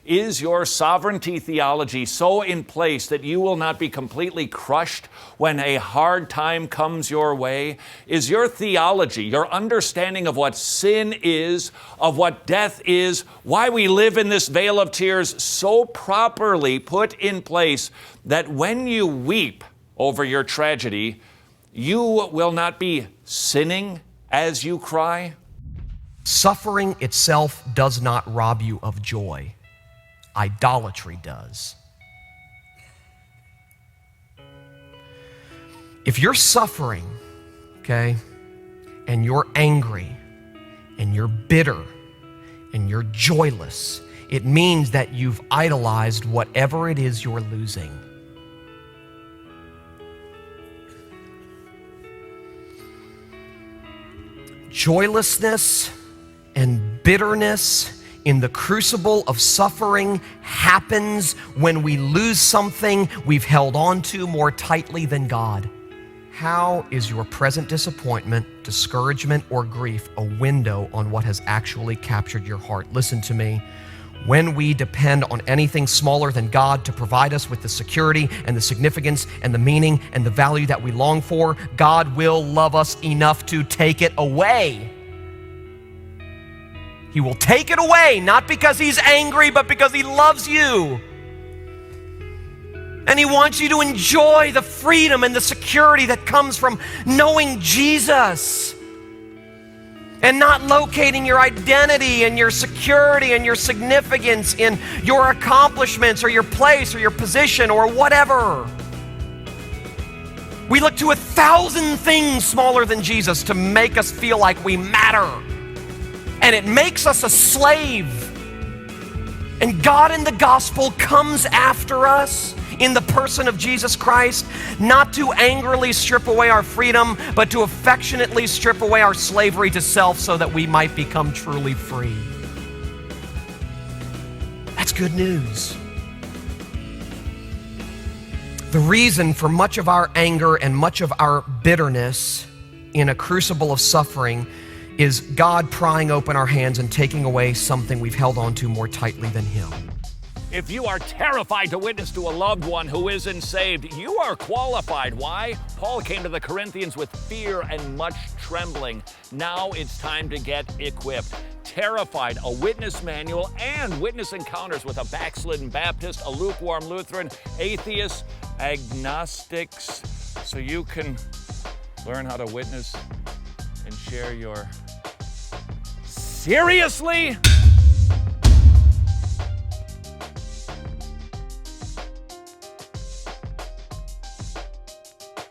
Is your sovereignty theology so in place that you will not be completely crushed when a hard time comes your way? Is your theology, your understanding of what sin is, of what death is, why we live in this vale of tears, so properly put in place that when you weep over your tragedy, you will not be sinning as you cry? Suffering itself does not rob you of joy. Idolatry does. If you're suffering, okay, and you're angry, and you're bitter, and you're joyless, it means that you've idolized whatever it is you're losing. Joylessness and bitterness in the crucible of suffering happens when we lose something we've held on to more tightly than God. How is your present disappointment, discouragement, or grief a window on what has actually captured your heart? Listen to me. When we depend on anything smaller than God to provide us with the security and the significance and the meaning and the value that we long for, God will love us enough to take it away. He will take it away, not because He's angry, but because He loves you. And He wants you to enjoy the freedom and the security that comes from knowing Jesus and not locating your identity and your security and your significance in your accomplishments or your place or your position or whatever. We look to 1,000 things smaller than Jesus to make us feel like we matter. And it makes us a slave. And God in the gospel comes after us in the person of Jesus Christ, not to angrily strip away our freedom, but to affectionately strip away our slavery to self so that we might become truly free. That's good news. The reason for much of our anger and much of our bitterness in a crucible of suffering is God prying open our hands and taking away something we've held on to more tightly than Him. If you are terrified to witness to a loved one who isn't saved, you are qualified. Why? Paul came to the Corinthians with fear and much trembling. Now it's time to get equipped. Terrified, a witness manual and witness encounters with a backslidden Baptist, a lukewarm Lutheran, atheists, agnostics, so you can learn how to witness and share your... Seriously?